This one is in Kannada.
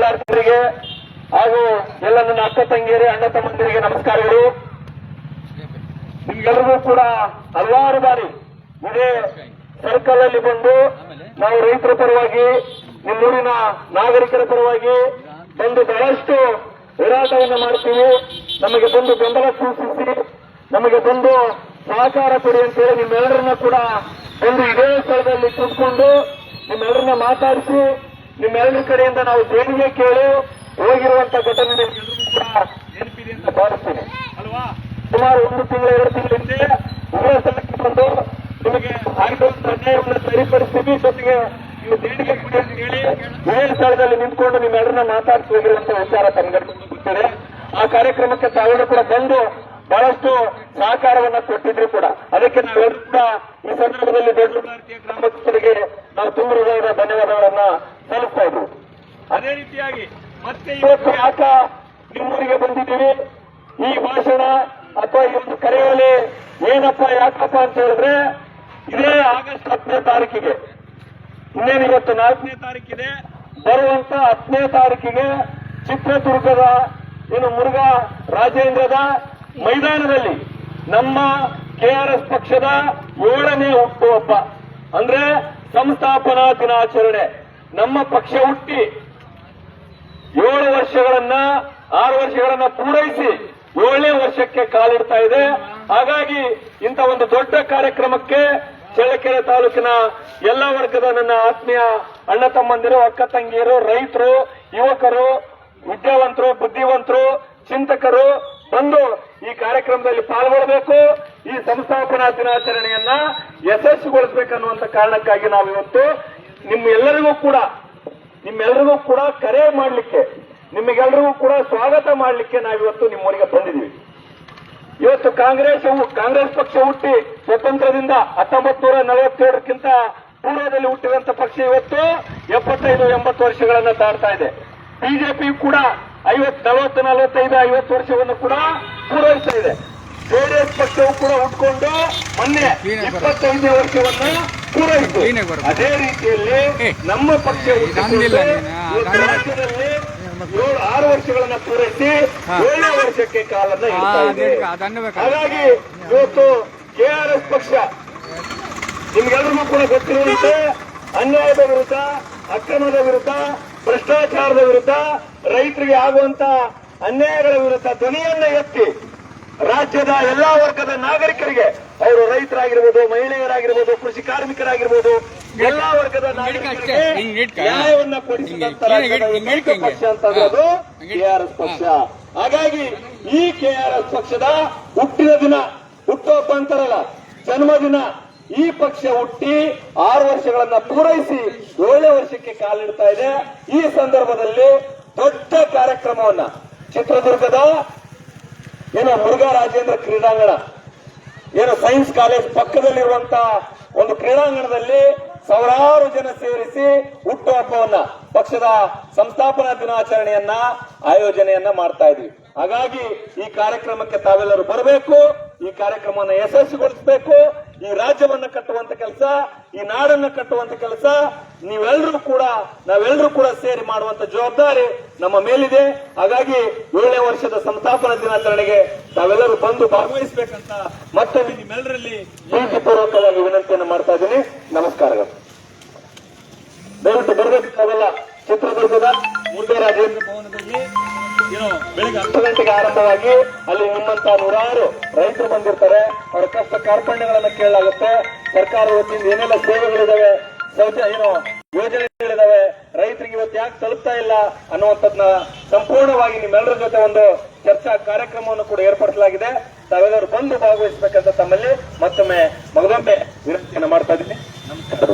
ವಿದ್ಯಾರ್ಥಿಗಳಿಗೆ ಹಾಗೂ ಎಲ್ಲ ನನ್ನ ಅಕ್ಕ ತಂಗಿಯರೇ ಅಣ್ಣ ತಮ್ಮಂದಿರಿಗೆ ನಮಸ್ಕಾರಗಳು. ನಿಮ್ಗೆಲ್ಲರಿಗೂ ಕೂಡ ಹಲವಾರು ಬಾರಿ ಇದೇ ಸರ್ಕಲ್ ಅಲ್ಲಿ ಬಂದು ನಾವು ರೈತರ ಪರವಾಗಿ ನಿಮ್ಮೂರಿನ ನಾಗರಿಕರ ಪರವಾಗಿ ಬಂದು ಬಹಳಷ್ಟು ಹೋರಾಟವನ್ನು ಮಾಡ್ತೀವಿ. ನಮಗೆ ಬಂದು ಬೆಂಬಲ ಸೂಚಿಸಿ ನಮಗೆ ಬಂದು ಸಹಕಾರ ಕೊಡಿ ಅಂತೇಳಿ ನಿಮ್ಮೆಲ್ಲರನ್ನ ಕೂಡ ಒಂದು ಇದೇ ಸ್ಥಳದಲ್ಲಿ ಕೂತ್ಕೊಂಡು ನಿಮ್ಮೆಲ್ಲರನ್ನ ಮಾತಾಡಿಸಿ ನಿಮ್ಮೆಲ್ಲರ ಕಡೆಯಿಂದ ನಾವು ದೇಣಿಗೆ ಕೇಳಿ ಹೋಗಿರುವಂತ ಘಟನೆ ಕೂಡ ನೆನಪಿದೆ ಅಂತ ಭಾವಿಸ್ತೀನಿ ಅಲ್ವಾ. ಸುಮಾರು 1 ತಿಂಗಳ 2 ತಿಂಗಳ ಹಿಂದೆ ಉಭಯ ಸ್ಥಳಕ್ಕೆ ಬಂದು ನಿಮಗೆ ಆಗಿರುವಂತ ಅನ್ಯಾಯವನ್ನು ಸರಿಪಡಿಸ್ತೀವಿ, ಜೊತೆಗೆ ನೀವು ದೇಣಿಗೆ ಕೊಡಿ ಅಂತ ಹೇಳಿ ಇದೇ ಸ್ಥಳದಲ್ಲಿ ನಿಂತ್ಕೊಂಡು ನಿಮ್ಮೆಲ್ಲರನ್ನ ಮಾತಾಡಿಸಿ ಹೋಗಿರುವಂತ ವಿಚಾರ ತಮ್ಗೆಲ್ಲರಿಗೂ ಗೊತ್ತಿದೆ. ಆ ಕಾರ್ಯಕ್ರಮಕ್ಕೆ ತಾವೆಲ್ಲರೂ ಕೂಡ ಬಂದು ಬಹಳಷ್ಟು ಸಹಕಾರವನ್ನ ಕೊಟ್ಟಿದ್ರು ಕೂಡ. ಅದಕ್ಕೆ ನಾವೆಲ್ಲರೂ ಕೂಡ ಈ ಸಂದರ್ಭದಲ್ಲಿ ದೊಡ್ಡ ಭಾರತೀಯ ಗ್ರಾಮಸ್ಥರಿಗೆ ನಾವು ತುಂಬ ಹೃದಯದ ಧನ್ಯವಾದಗಳನ್ನ ಸಲ್ಲಿಸ್ತಾ ಇದ್ವಿ. ಅದೇ ರೀತಿಯಾಗಿ ಮತ್ತೆ ಇವತ್ತು ಯಾಕ ನಿಮ್ಮೂರಿಗೆ ಬಂದಿದ್ದೀವಿ, ಈ ಭಾಷಣ ಅಥವಾ ಈ ಒಂದು ಕರೆಯಲ್ಲಿ ಏನಪ್ಪ ಯಾಕಪ್ಪ ಅಂತ ಹೇಳಿದ್ರೆ, ಇದೇ ಆಗಸ್ಟ್ 10ನೇ ತಾರೀಕಿಗೆ, ಇನ್ನೇನು ಇವತ್ತು 4ನೇ ತಾರೀಕಿದೆ, ಬರುವಂತ 10ನೇ ತಾರೀಕಿಗೆ ಚಿತ್ರದುರ್ಗದ ಏನು ಮುರುಘಾ ರಾಜೇಂದ್ರದ ಮೈದಾನದಲ್ಲಿ ನಮ್ಮ ಕೆಆರ್ಎಸ್ ಪಕ್ಷದ 7ನೇ ಹುಟ್ಟುಹಬ್ಬ ಅಂದ್ರೆ ಸಂಸ್ಥಾಪನಾ ದಿನಾಚರಣೆ. ನಮ್ಮ ಪಕ್ಷ ಹುಟ್ಟಿ 7 ವರ್ಷಗಳನ್ನ 6 ವರ್ಷಗಳನ್ನ ಪೂರೈಸಿ 7ನೇ ವರ್ಷಕ್ಕೆ ಕಾಲಿಡ್ತಾ ಇದೆ. ಹಾಗಾಗಿ ಇಂಥ ಒಂದು ದೊಡ್ಡ ಕಾರ್ಯಕ್ರಮಕ್ಕೆ ಚಳ್ಳಕೆರೆ ತಾಲೂಕಿನ ಎಲ್ಲ ವರ್ಗದ ನನ್ನ ಆತ್ಮೀಯ ಅಣ್ಣ ತಮ್ಮಂದಿರು, ಅಕ್ಕ ತಂಗಿಯರು, ರೈತರು, ಯುವಕರು, ವಿದ್ಯಾವಂತರು, ಬುದ್ಧಿವಂತರು, ಚಿಂತಕರು ಬಂದು ಈ ಕಾರ್ಯಕ್ರಮದಲ್ಲಿ ಪಾಲ್ಗೊಳ್ಳಬೇಕು. ಈ ಸಂಸ್ಥಾಪನಾ ದಿನಾಚರಣೆಯನ್ನ ಯಶಸ್ವಿಗೊಳಿಸಬೇಕನ್ನುವಂತ ಕಾರಣಕ್ಕಾಗಿ ನಾವಿವತ್ತು ನಿಮ್ಮೆಲ್ಲರಿಗೂ ಕೂಡ ಕರೆ ಮಾಡಲಿಕ್ಕೆ, ನಿಮಗೆಲ್ಲರಿಗೂ ಕೂಡ ಸ್ವಾಗತ ಮಾಡಲಿಕ್ಕೆ ನಾವಿವತ್ತು ನಿಮ್ಮೂರಿಗೆ ಬಂದಿದ್ದೀವಿ. ಇವತ್ತು ಕಾಂಗ್ರೆಸ್ ಪಕ್ಷ ಹುಟ್ಟಿ ಸ್ವತಂತ್ರದಿಂದ 1947ಕ್ಕಿಂತ ಪೂರ್ವದಲ್ಲಿ ಹುಟ್ಟಿದಂತ ಪಕ್ಷ ಇವತ್ತು 75-80 ವರ್ಷಗಳನ್ನ ದಾಟ್ತಾ ಇದೆ. ಬಿಜೆಪಿ ಕೂಡ 40-45-50 ವರ್ಷವನ್ನು ಕೂಡ ಪೂರೈಸ್ತಾ ಇದೆ. ಜೆಡಿಎಸ್ ಪಕ್ಷವು ಕೂಡ ಹುಟ್ಕೊಂಡು ಮೊನ್ನೆ 25ನೇ ವರ್ಷವನ್ನ ಪೂರೈಸಿತು. ಅದೇ ರೀತಿಯಲ್ಲಿ ನಮ್ಮ ಪಕ್ಷ ರಾಜ್ಯದಲ್ಲಿ 6 ವರ್ಷಗಳನ್ನ ಪೂರೈಸಿ 7ನೇ ವರ್ಷಕ್ಕೆ ಕಾಲನ್ನ ಇಡ್ತಾ ಇದೆ. ಹಾಗಾಗಿ ಇವತ್ತು ಕೆಆರ್ಎಸ್ ಪಕ್ಷ ನಿಮ್ಗೆಲ್ಲರಿಗೂ ಕೂಡ ಗೊತ್ತಿರುವಂತೆ ಅನ್ಯಾಯದ ವಿರುದ್ಧ, ಅಕ್ರಮದ ವಿರುದ್ಧ, ಭ್ರಷ್ಟಾಚಾರದ ವಿರುದ್ಧ, ರೈತರಿಗೆ ಆಗುವಂತ ಅನ್ಯಾಯಗಳ ವಿರುದ್ಧ ಧ್ವನಿಯನ್ನ ಎತ್ತಿ ರಾಜ್ಯದ ಎಲ್ಲಾ ವರ್ಗದ ನಾಗರಿಕರಿಗೆ, ಅವರು ರೈತರಾಗಿರ್ಬೋದು, ಮಹಿಳೆಯರಾಗಿರ್ಬೋದು, ಕೃಷಿ ಕಾರ್ಮಿಕರಾಗಿರ್ಬೋದು, ಎಲ್ಲಾ ವರ್ಗದ ನಾಗರಿಕರಿಗೆ ನ್ಯಾಯವನ್ನ ಕೊಡಿಸಿದಂತ ಪಕ್ಷ ಅಂತಂದ್ರದು ಕೆಆರ್ಎಸ್ ಪಕ್ಷ. ಹಾಗಾಗಿ ಈ ಕೆಆರ್ಎಸ್ ಪಕ್ಷದ ಹುಟ್ಟಿದ ದಿನ, ಹುಟ್ಟುಹಬ್ಬ ಅಂತಾರಲ್ಲ, ಜನ್ಮದಿನ, ಈ ಪಕ್ಷ ಹುಟ್ಟಿ 6 ವರ್ಷಗಳನ್ನ ಪೂರೈಸಿ 7ನೇ ವರ್ಷಕ್ಕೆ ಕಾಲಿಡ್ತಾ ಇದೆ. ಈ ಸಂದರ್ಭದಲ್ಲಿ ದೊಡ್ಡ ಕಾರ್ಯಕ್ರಮವನ್ನ ಚಿತ್ರದುರ್ಗದ ಏನು ಮುರುಘಾ ರಾಜೇಂದ್ರ ಕ್ರೀಡಾಂಗಣ, ಏನು ಸೈನ್ಸ್ ಕಾಲೇಜ್ ಪಕ್ಕದಲ್ಲಿರುವಂತ ಒಂದು ಕ್ರೀಡಾಂಗಣದಲ್ಲಿ ಸಾವಿರಾರು ಜನ ಸೇರಿಸಿ ಹುಟ್ಟುಹಬ್ಬವನ್ನ, ಪಕ್ಷದ ಸಂಸ್ಥಾಪನಾ ದಿನಾಚರಣೆಯನ್ನ ಆಯೋಜನೆಯನ್ನ ಮಾಡ್ತಾ ಇದ್ವಿ. ಹಾಗಾಗಿ ಈ ಕಾರ್ಯಕ್ರಮಕ್ಕೆ ತಾವೆಲ್ಲರೂ ಬರಬೇಕು, ಈ ಕಾರ್ಯಕ್ರಮವನ್ನು ಯಶಸ್ವಿಗೊಳಿಸಬೇಕು. ಈ ರಾಜ್ಯವನ್ನ ಕಟ್ಟುವಂತ ಕೆಲಸ, ಈ ನಾಡನ್ನ ಕಟ್ಟುವಂತ ಕೆಲಸ ನಾವೆಲ್ಲರೂ ಕೂಡ ಸೇರಿ ಮಾಡುವಂತ ಜವಾಬ್ದಾರಿ ನಮ್ಮ ಮೇಲಿದೆ. ಹಾಗಾಗಿ 7ನೇ ವರ್ಷದ ಸಂಸ್ಥಾಪನಾ ದಿನಾಚರಣೆಗೆ ತಾವೆಲ್ಲರೂ ಬಂದು ಭಾಗವಹಿಸಬೇಕಂತ ಮತ್ತೊಮ್ಮೆ ನಿಮ್ಮೆಲ್ಲರಲ್ಲಿ ಪ್ರೀತಿಪೂರ್ವಕವಾಗಿ ವಿನಂತಿಯನ್ನು ಮಾಡ್ತಾ ಇದ್ದೀನಿ. ನಮಸ್ಕಾರಗಳು. ದಯವಿಟ್ಟು ಬರಬೇಕು. ತಾವೆಲ್ಲ ಚಿತ್ರದುರ್ಗದ ಮುರುಘಾ ರಾಜೇಂದ್ರ ಭವನದಲ್ಲಿ ಬೆಳಿಗ್ಗೆ 10 ಗಂಟೆಗೆ ಆರಂಭವಾಗಿ ಅಲ್ಲಿ ನಿಮ್ಮಂತ 100 ರೈತರು ಬಂದಿರ್ತಾರೆ. ಅವರ ಕಷ್ಟ ಕಾರ್ಪಣ್ಯಗಳನ್ನ ಕೇಳಲಾಗುತ್ತೆ. ಸರ್ಕಾರ ವತಿಯಿಂದ ಏನೆಲ್ಲ ಸೇವೆಗಳಿದಾವೆ, ಯೋಜನೆಗಳಿದಾವೆ, ರೈತರಿಗೆ ಇವತ್ತು ಯಾಕೆ ತಲುಪ್ತಾ ಇಲ್ಲ ಅನ್ನುವಂಥದ್ನ ಸಂಪೂರ್ಣವಾಗಿ ನಿಮ್ಮೆಲ್ಲರ ಜೊತೆ ಒಂದು ಚರ್ಚಾ ಕಾರ್ಯಕ್ರಮವನ್ನು ಕೂಡ ಏರ್ಪಡಿಸಲಾಗಿದೆ. ತಾವೆಲ್ಲರೂ ಬಂದು ಭಾಗವಹಿಸಬೇಕಂತ ತಮ್ಮಲ್ಲಿ ಮತ್ತೊಮ್ಮೆ ವಿನಂತಿಯನ್ನು ಮಾಡ್ತಾ ಇದ್ದೀನಿ. ನಮಸ್ಕಾರ.